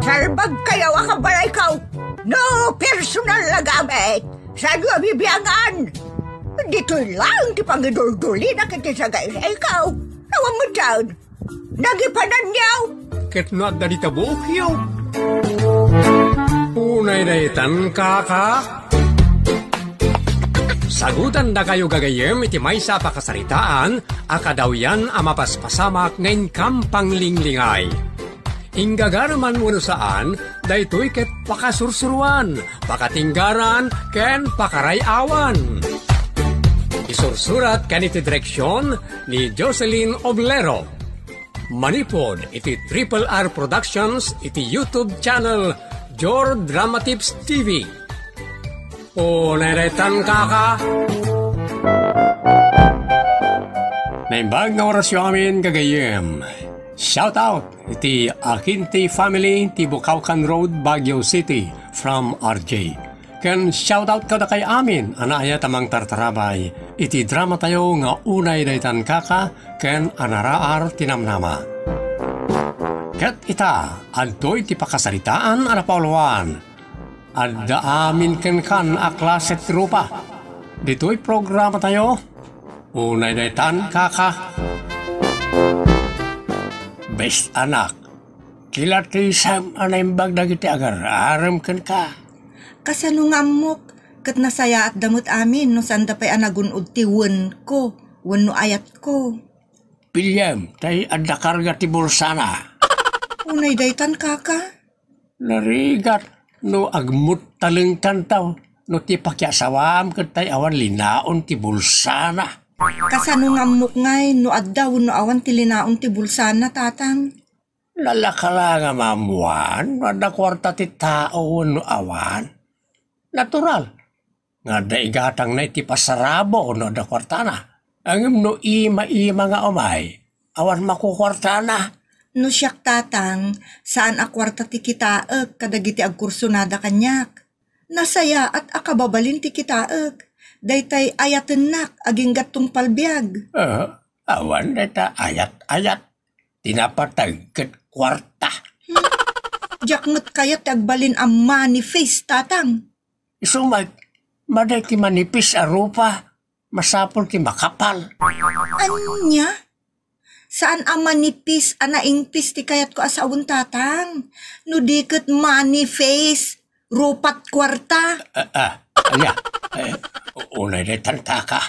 Salbag kayo akabalay ka. No personal na gamit. Saan nga bibiyangan? Dito lang ti pangidul-duli na kiti sa gaya ikaw. Nawang mo dyan. Nagipanan niyaw. Ketnat na ditabok yaw. Unay na itan kaka. Sagutan na kayo gagayem iti may sa pakasaritaan, akadaw yan amapaspasamak ngayon kampang linglingay. Inggagarman mo saan, daytoy ket pakasursuruan, pakatinggaran, ken pakarayawan. Isursurat kaniti direksyon ni Jocelyn Oblero. Manipod iti Triple R Productions iti YouTube channel Jor Drama Tips TV. O naretan kaka. Naimbag nga orasyon amin kagayem. Shout out iti Akinti family ti Bukawkan Road, Baguio City from RJ. Ken shout out kada kay amin anaya tamang tartarabay iti drama tayo nga unay daytan kaka ken anaraar tinamnama. Ket ita adtoy ti pakasaritaan ana pauluan. Adda amin ken kan aklaset rupa. Dito'y programa tayo. Unay daytan kaka. Best anak. Kilati Sam anaimbag dagiti agar aram ken ka. Kasano nga amok, kat nasaya at damot amin no sanda pa'y anagunod ti wen ko, wen no ayat ko. Pilyam, tay adda karga ti bulsana. Unay daytan kaka. Narigat, no agmut talengtan taw, no ti pakyasawam kat tay awan linaon ti bulsana. Kasano nga amok ngay, no addaw no awan ti linaon ti bulsana tatang. Lalakala nga mamuan, no adda kwarta ti tao no awan. Natural. Nga daigatang na iti pasarabo no da kwartana. Angem no ima-ima nga umay. Awan makukwartana. No siyak tatang, saan akwarta ti kitaek kadagiti agkursunada kanyak. Nasaya at akababalin ti kitaek. Daytay ayatenak aging gatong palbiag. Awan dayta ayat-ayat. Tinapatag ket kwarta. Jakmet kayat agbalin ang money face tatang. Isumag, maday ti manipis a rupa, masapol ti makapal. Anya? Saan ang manipis, anaingpis ti kayat ko asawon tatang? No diket money face, rupat kwarta. Anya, unay na tantaka.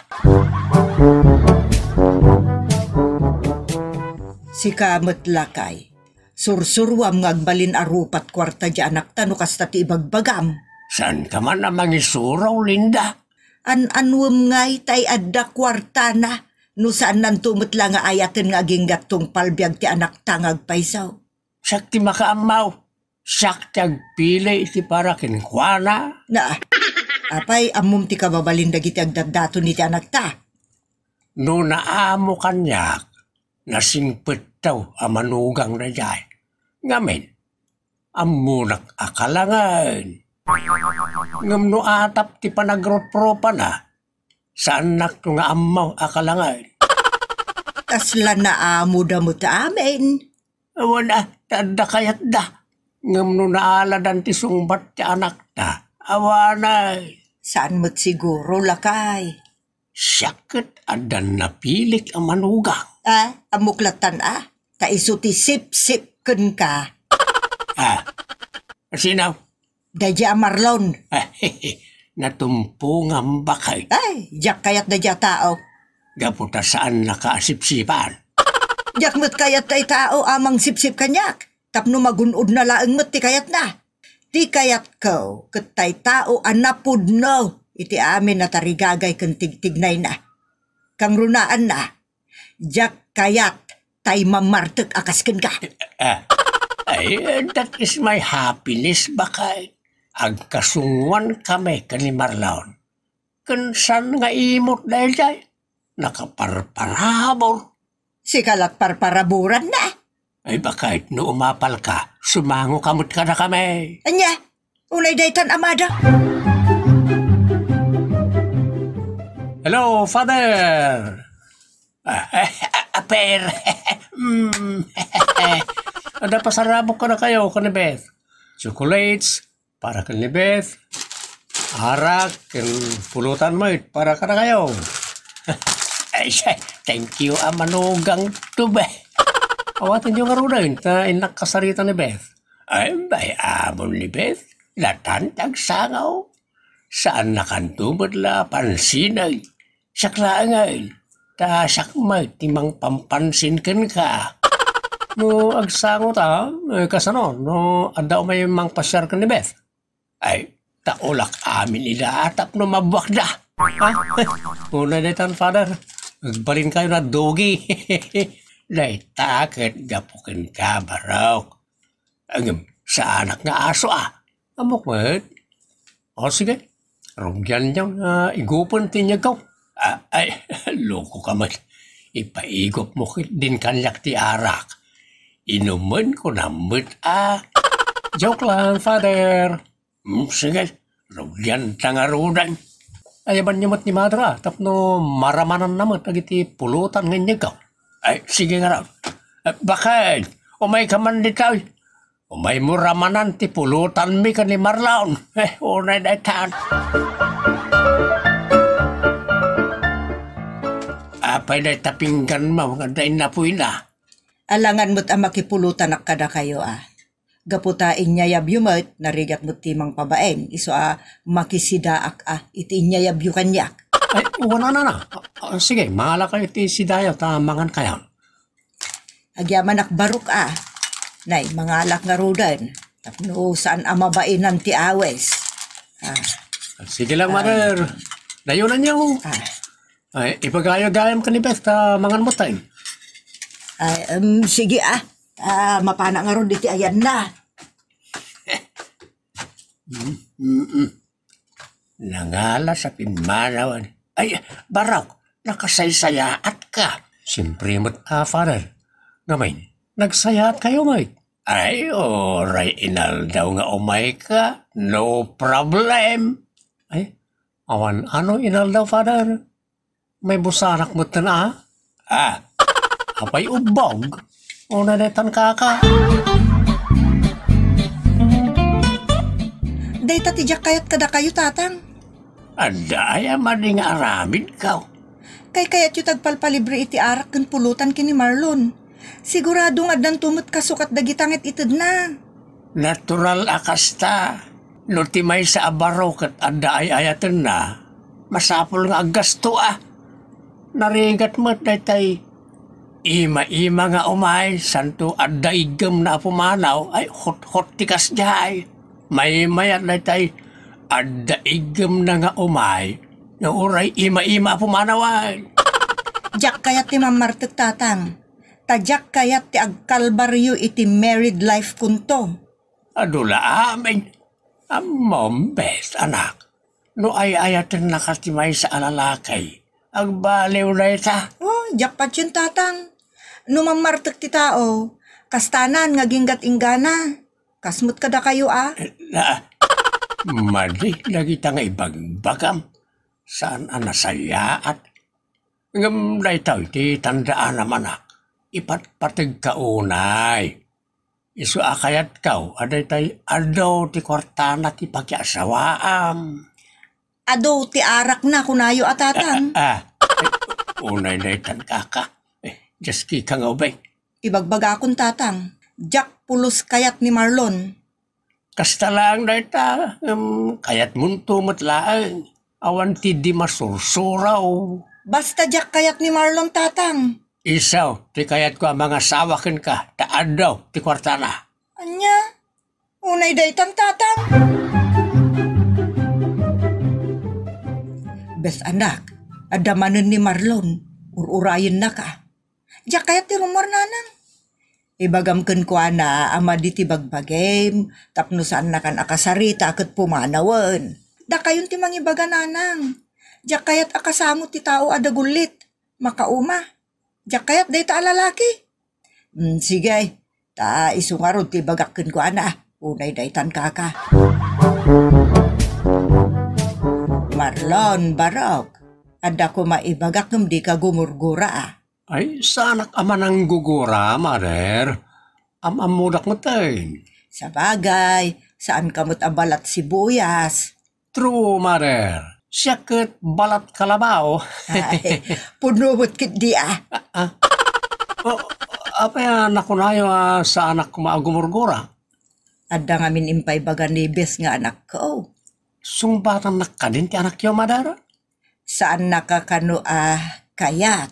Si kamet lakay, sursurwam ngagbalin a rupat kwarta di anak tano kasta ti ibagbagam. Saan ka man na mangisuraw, Linda? An-anwam ngay tay adda kwarta na, no saan nantumot lang nga ayaten nga aginggat tong palbiag ti anak tangag paisaw. Sak ti makaamaw, sak ti agpili iti para kinkwana. Na, apay amum ti kababalin dagiti agdadato ni ti anak ta. No naamo kanyak, nasingpet daw amanugang na jay. Ngamin, amunak akalangan. Ngam no atap ti panagro-propa na, saan nak nga amaw akalangan. Kasla na amo da mo ta amin. Wala, tanda kayat da. Ngam no naaladan ti sungbat ti anak ta. Awanay. Saan mo't siguro lakay? Siyakit adan napilik ang manugang. Amuklatan kaiso ti sip-sip kun ka. Sinaw? Dadya Marlon. Natumpo nga bakay. Ay, jak kayat dadya tao. Gaputa saan nakaasip-sipan. Jak mo't kayat tay tao amang sip-sip kanyak. Tapno magunod na laeng mo't ti kayat na. Ti kayat ko, katay tao anapod no. Iti amin na tarigagay kang tigtignay na. Kang runaan na. Jak kayat tay mamartek akasken ka. That is my happiness bakay. Agkasunguan kami kani Marlon. Kansan nga imot dahil jay. Nakaparparabor. Si kalat parparaburan na. Ay bakit no umapal ka, sumango kamot ka na kami. Anya, unay daytan amada. Hello, Father! Aper. Ada pasarabok ka na kayo ka ni Beth. Chocolates para ka ni Beth. Arak kan pulutan mo para ka na kayo. Ay, thank you manugang to be. Awatin nyo nga rin ta inak kasarita ni Beth. Ay, bay amon ni Beth. Latantag sangaw. Saan nakantumod la pansinay. Saklaangay. Ta sakmay timang pampansin ka. No agsango ta, kasano, no ada may mang pasyar ka ni Beth. Ay, taulak amin ila atap no mabuwak da. Ha? Una detan, Father. Nagbalin kayo na dogi. Lay takit gapukin ka, Barok. Ang sa anak nga aso Amok mo, O sige, rungyan niyo igupon tinyag ko. Ay, loko ka man. Ipaigop mo din kanyak ti arak. Inuman ko na mo't Joke lang, Father. Sige, rugyan tangarunan. Ayaban niyo mo't ni Madra, tapno maramanan na mo't agiti pulutan ngayon ko. Ay, sige nga raw. Bakit? Umay ka man dito. Umay mo ramanan ti pulutan mi ka ni Marlaon. Unay na itaan. Apay na tapinggan mo, nga dahin na po ina. Alangan mo't makipulutan na kada kayo Gaputa inyayab yumot, narigat mo't timang pabaeng. Iso makisidaak iti inyayab yu kanyak. Ay, wala na. Sige, mahala kayo iti sidayaw, tamangan kayo. Agyaman Barok Nay, mangalak nga rudan. Tapno saan mabainan ti awes. Sige lang, Mother. Dayunan niyo. Ay, ipagayo-gayam ka ni Beth, mangan mo tayo. Ay, sige mapana nga ron diti ayan na. Nangala sa pinmanawan. Ay, Barok, nakasaysayaat ka. Siyempre mo't Father. Ngamain, nagsayaat kayo, mate. Ay, oray inal daw nga umay ka. No problem. Ay, awan ano inal daw, Father? May busarak mo na apay ubog. O nanetan ka. Day tatijak kayat kada kayo, tatang. Adaya maning aramid ka. Kay kayat yu tagpalpalibre iti arak kan pulutan kini Marlon. Sigurado nga dan tumot kasukat dagitangit ited na. Natural akasta. No timay sa abaro kat adda ay ayatan na. Masapol nga agasto Narigat mo't datay. Ima-ima nga umay, santo adda igam na pumanaw, ay hot-hot tikas jay. May-mayat datay, adda igam na nga umay, na uray ima-ima pumanaw ay. Jak kayat ti mamartek, tatang. Tajak kayat ti agkalbaryo iti married life kunto. Adula amin. Mom, Beth, anak. No ay ayatan nakatimay sa alalakay. Agbaliw na ita. Jak pat yun, tatang. No mamartek ti tao, kastanan nga ginggat inggana. Kasmut kada kayo Madi, lagi ta nga ibagbagam. Saan nasayaat? Ngam na itaw, iti tandaan naman ipatpatig ka unay. Isu akayat kaw, aday tay adaw ti kwartana ti pagyasawaam. Adaw ti arak na kunayo tatang. Unay na itan kaka. Just kika nga ubay. Ibagbaga akong tatang. Jak pulos kayat ni Marlon. Kasta lang na ita. Kayat muntumot lang. Awan ti di masursuraw. Basta jak kayat ni Marlon, tatang. Isaw, ti kayat ko ang mga sawakin ka. Taan daw, ti kwartana. Anya? Unay daytan, tatang. Bes anak, adamanan ni Marlon. Ururayin na ka. Jak kayat ti rumor nanang. Ibagamken ko ama di ti bagbagem. Tapno saan na kan akasarita ket pumanawan. Da kayon ti mangibaga nanang. Jak kayat akasamo ti tao adagulit. Makauma. Jak kayat day ta alalaki. Sige, ta isungarod ti bagakken ko unay daytan kaka. Marlon, Barok, ada ko maibagakam di ka gumurgura Ay, sanak ama ng gugura, Mother. Amudak mo tayo. Sa bagay, saan kamot abalat sibuyas? True, mother. Siyakit balat kalabaw. Ay, punumot kit di Oh, apa yan nakunayo sa anak ko maagumurgura? Ada nga min impay baga nibes nga anak ko. Sumbatan nakadin ti anak yo, mother? Saan nakakano kayat?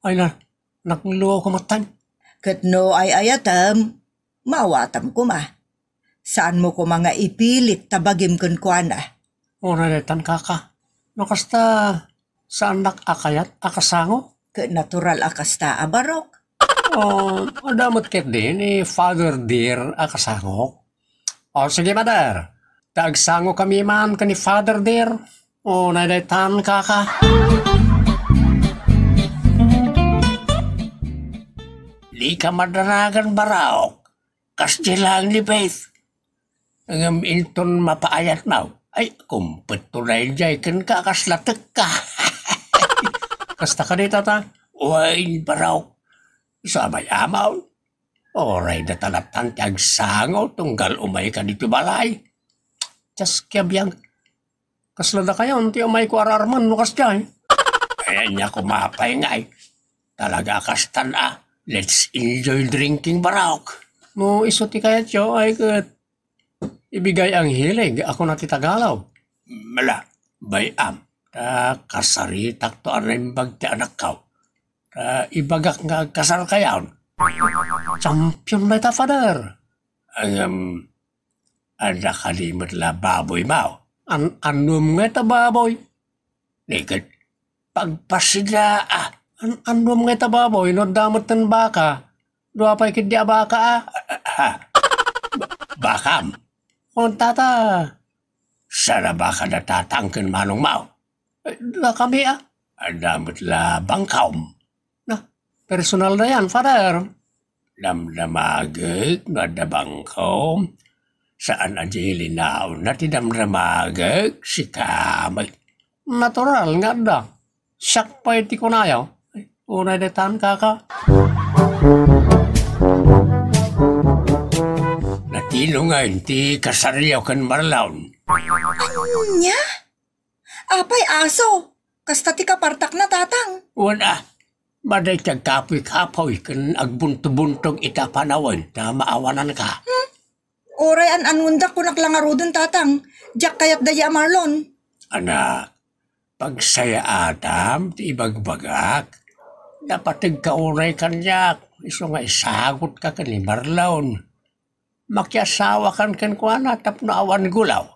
Ay na, nakluwa ko matan. Kat no ay ayatam, mawatam ko ma. Saan mo ko mga ipilit tabagim kun kuana? Unaletan kaka. Nakasta saan nakakayat akasango? Kat natural akasta abarok. Damot ket din Father Dear akasango. Sige, mother. Tagsango kami man ka ni Father Dear. Unaletan kaka. Di ka madaragan baraok. Kasdi lang ni Faith. Ang inton mapaayat mo. Ay, kumpet tunay jay kan ka kaslatek ka. Kasta ka dito ta? Uwain baraok. Sabay amaw. Oray na talatan tiyag sangaw tunggal umay ka dito balay. Just kiyabiyang. Kaslada kayo, ti umay ko ararman no kasjay. Kaya niya kumapay nga Talaga kastan Let's enjoy drinking baraok. No, isuti kaya tiyo ay kat ibigay ang hilig. Ako na titagalaw. Mala, bayam. Kasaritak to arimbag ti anak kao. Ibagak nga kasal kayaon. Champion ba ita, Father? Ada kalimot la baboy mao. Anum nga ita baboy? Nikat, pagpasida Anum nga ita baboy, no damot ng baka. Doa pa'y kidya baka Bakam. Kung tata, sana baka natatangkin manong mao. Da kami Damot la bangkaum. Na, personal na yan, Father. Damdamagig, na bangkaum. Saan adilinaw na tidamdamagig si kamay. Natural nga da. Siyak pa iti kunayaw. Unay detan kaka. Natino nga inti kasaryaw kan marlaon. Anya? Apay aso. Kasta ti kapartak na tatang. Wala. Maday tiyag kapoy-kapoy kan agbunto-buntog ita panawan na maawanan ka. Oray anundak ko naklangaro dun tatang. Diyak kayat daya Marlon. Anak, pagsaya atam ti ibagbagak. Dapat kauray kanyak. Iso nga isagot ka kan ni Marlon. Makiasawa kan kuana tap na awan gulaw.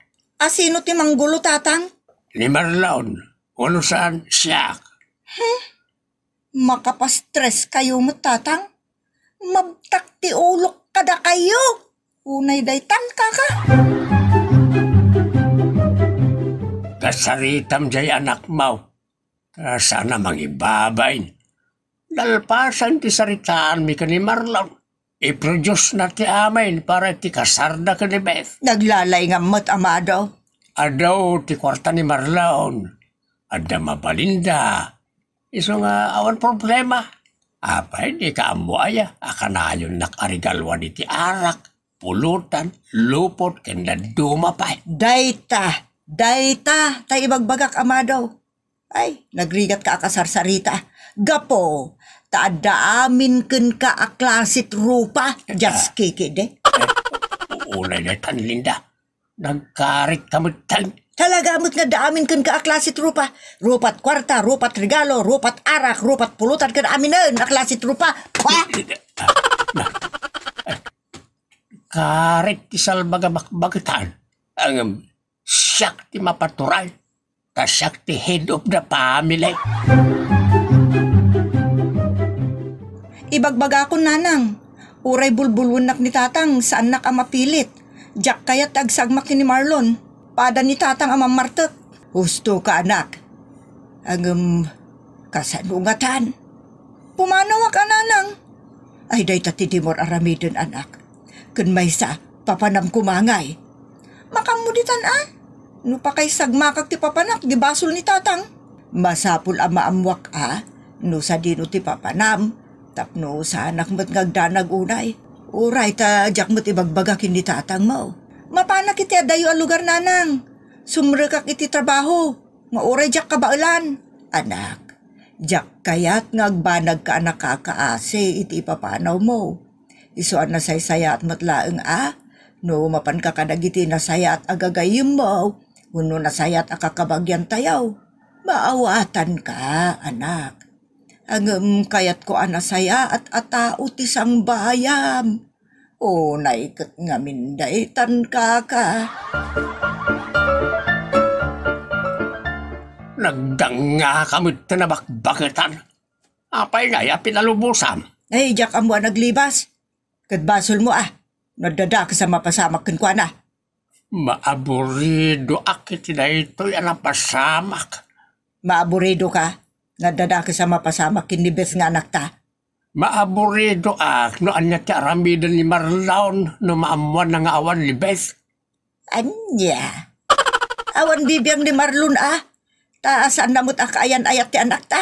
Sino ti manggulo tatang? Ni Marlon. Ano saan siya? Makapastress kayo mo tatang. Mabtak ti ulok kada kayo. Unay daytan kaka. Kasaritam jay anak mau. Sana mangibabain. Dalpasan ti saritaan mi ka ni Marlon. I-produce na ti amin para ti kasarda ka ni Beth. Naglalay nga mat amado. Adaw ti kwarta ni Marlon. Ada mabalinda. Iso nga awan problema. Apay di ka amuaya. Akanayon nakarigalwa ni ti arak. Pulutan, lupot, kanda dumapay. Dayta, tay ibagbagak amado. Ay, nagrigat ka akasarsarita. Gapo, taada amin ken ka aklasit rupa. Just kikide. Unay na tan Linda. Nagkarit kamutan. Talaga amot nga daamin ken ka aklasit rupa. Rupat kwarta, rupat regalo, rupat arak, rupat pulutan ken aminen aklasit rupa. Pwa! Karit ti salbaga bakbagitan. Ang siyak ti mapatural. Kasak ti head of the family. Ibagbaga ko nanang. Uray bulbulwunak ni tatang saan na ka mapilit. Diyak kayat agsagmak ni Marlon. Pada ni tatang amang martek. Husto ka anak. Ang kasanungatan. Pumanawa ka nanang. Ay day tati Timor aramidon anak. Kun may sa papanam kumangay. Makamuditan No pa kay sagmakag ti papanak di basol ni tatang. Masapul ang maamwak no sa dino ti papanam. Tapno sa anak mo't ngagdanag unay. Uray ta jak mo't ibagbaga kini tatang mo. Mapanak iti adayo ang lugar nanang. Sumrekak iti trabaho. Mauray jak kabailan. Anak, jak kayat ngagbanag ka anak kakaase iti ipapanaw mo. Isuan na saysaya at matlaeng no mapan ka kadagiti na saya at agagayim mo. Uno na saya at akakabagyan tayaw. Maawatan ka, anak. Ang kayat ko anasaya at atao ti sang bayam. O naikat nga mindaitan ka. Nagdanga kami tinabakbakitan. Apay nga pinalubusan. Ay, jak amo naglibas. Kadbasol mo Nadada ka sa mapasamak kan kwa na. Maaburido akit na ito'y anapasamak. Maaburido ka? Nadada ka sa mapasamak kinibes nga anak ta. Maaburido no anya ti aramidan ni Marlon no maamuan na nga awan ni Beth. Anya? Awan bibiyang ni Marlon Taasan namot akayan ayat ti anak ta.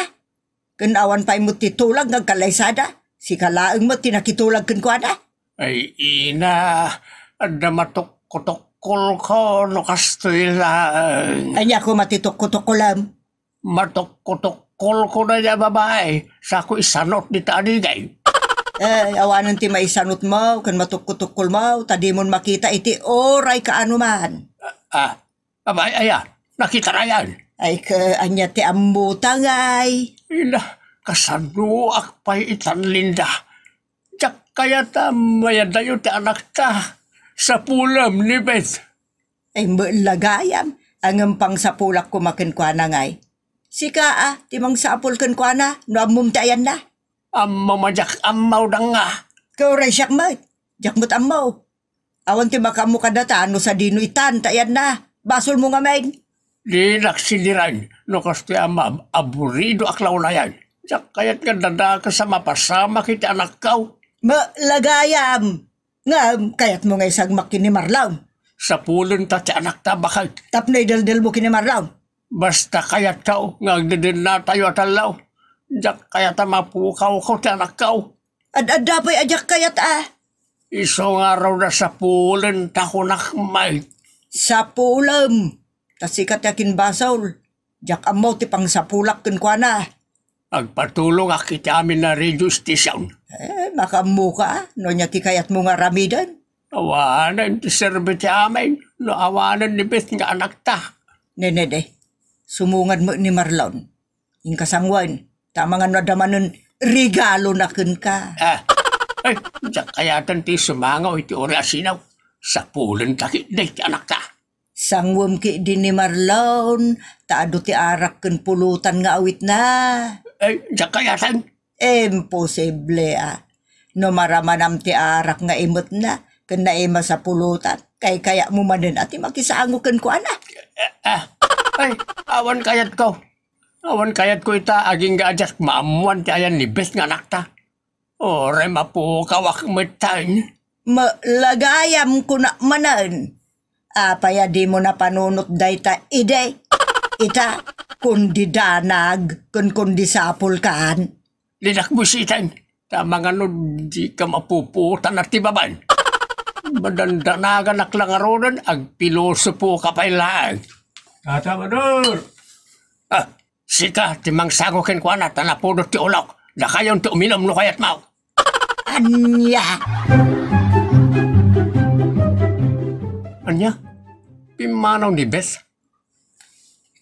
Kanawan pa imot titulag ng kalaysada. Si kalaang mo tinakitulag kan kwa na. Ay ina, ada matok-kotokol ko no kastoy lang. Anya ko matitok-kotokolam. Matok-kotokol ko na niya babae. Sa ako isanot ni Tadigay. Awanan ti maisanot mo, kan matuk-kutukol mo, tadi mon makita iti oray ka anuman. Abay, ayan, nakita na yan. Ay ka, anya ti ambutangay. Ina, kasanuak pa'y itan linda. Tsak kaya mayadayo ti anak ta sa pulam ni Beth. Ay lagayam, ang pang sapulak kumakin kwa na ngay. Sika timang sapul kan kwa na, no amum tayan na. Mamajak amaw da nga. Kauray siyak mo, jak mo't amaw. Awan ti makamu kadata, no sa dino itan, tayan na. Basol mo nga main. Di naksiliran, no kastoy aburido aklaw na yan. Tsak kaya't ganda ka sa mapasama kita anak kau. Lagayam. Nga, kaya't mo nga isang makini Marlaw. Sa pulon ta ti anak ta bakal. Tapnoy daldal mo kini Marlaw. Basta kaya't kau, ngagdadin na tayo at alaw. Jak kaya't mapukaw ko ti anak kau. Adapay ajak kaya't Isong araw na sa pulon ta ko nakmay. Sa pulam. Tasikat yakin basol. Jak amaw ti pang sapulak kun kwa na. Agpatulong akit amin na radio station. Makamu ka, no niya ti kayat mo nga ramidan. Awanan ti serbe ti amin, no awanan ni Beth nga anak ta. Nene, sumungad mo ni Marlon. Yung kasangwan, tama nga nadamanon, regalo na kun ka. Ay, diyak kayatan ti sumangaw iti orasinaw. Sa pulan takit day ti anak ta. Sangwam ki din ni Marlon, taado ti arak kun pulutan nga awit na. Ay, diyak kayatan. Imposible No maramanam ti arak nga imot na, kun naima sa pulutan. Kaya mo manin ati makisaango kun ko ana. Ay, awan kayat ko. Awan kayat ko ita aging gaadyak maamuan ti ayan ni Beth nga anak ta. Ore mapukawak metan. Malagayam ko na manan. Apaya di mo na panunot dayta ide. Ita, kundi danag, kundi sapul kaan. Linak busitan. Tama nga no, di ka mapuputan at tibaban. Madandanagan aklangaronan, agpilosopo ka pa ilang. Tata Manor! Sika, timang sagokin ko na, tanapodot ti ulok. Na kayon ti uminom no kayat mau. Anya! Anya? Pimanaw ni Beth?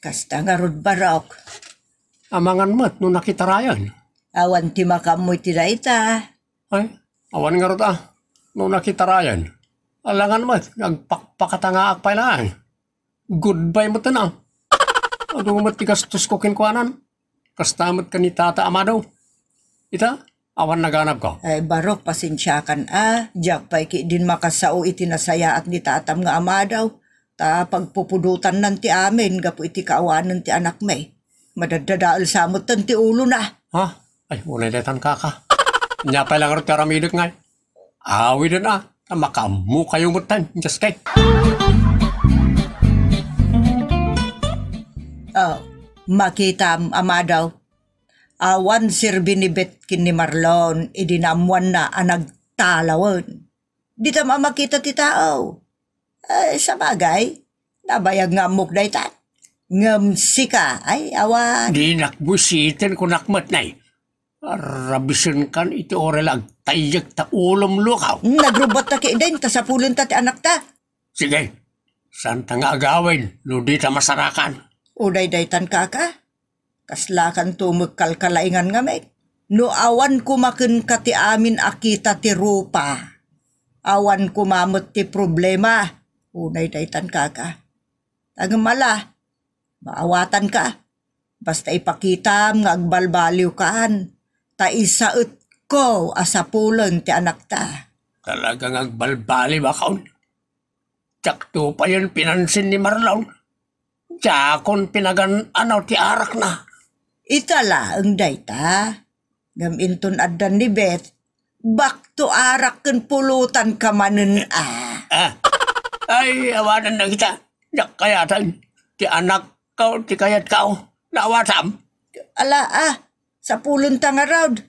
Kasta nga rod barok. Amangan mat no nakitarayan. Awan ti makamoy ti dayta. Ay, awan nga rota. No nakitarayan. Alangan mat, nagpakpakatangaak pa ilaan. Goodbye mo tanang. Ano mat ti gastos ko kinkwanan? Kastamat ka ni Tata Amado. Ita, awan naganap ko. Ay barok, pasensyakan Diyak pa'y ki din makasao iti nasaya at ni tatam nga amadaw. Ta pagpupudutan nan ti amin, gapu iti kaawanan ti anak may. Madadadaal samot tan ti ulo na. Ha? Ay, wala detan kaka. Nyapay lang rin karamidot ngay. Awi din makamu kayo mutan. Just kay. Makitam amadaw. Awan sirbinibet kin ni Marlon, idinamuan na anagtalawon. Di ta mamakita ti tao. Sa bagay, nabayag nga muk daytan. Ngamsi ka, ay awan. Di nakbusitin ko nakmat na Rabisin kan iti orelag tayag ta ulom lukaw. Nagrubot ta kidain, ta sa pulon ta ti anak ta. Sige, saan ta nga agawin, no di ta masarakan. Uday daytan ka. Kaslakan tumagkalkalaingan nga may. No awan kumakin ka ti amin akita ti rupa. Awan kumamot ti problema. Unay daytan ka. Tagamala, maawatan ka. Basta ipakita nga agbalbaliw kaan. Ta isaut ko asapulon ti anak ta. Talagang agbalbali ba kaon? Tsakto pa yun pinansin ni Marlon. Tsakon pinagan anaw ti arak na. Itala ang dayta. Gaminton adan ni Beth. Bakto arak ken pulutan ka manen Ay, awanan na kita. Kayatan, ti anak ka, ti kayat ka, nawatam. Ala sa pulon ta nga raud.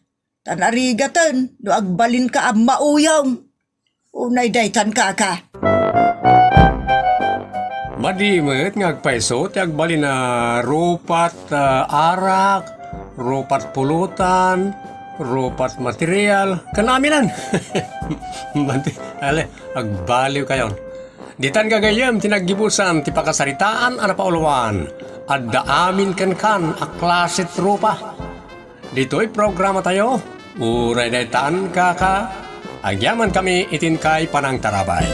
Tanarigatan, do agbalin ka ang mauyong. Unay daytan ka. Madimit nga agpaiso, ti agbali na rupat arak, rupat pulutan, rupat material, kanaminan. Ale, agbaliw kayon. Ditan kagayam, tinaggibusan, ti pakasaritaan, pauluan, adda amin kan a klasit rupa. Dito'y programa tayo, uray daytan agyaman kami itin kay panang tarabay.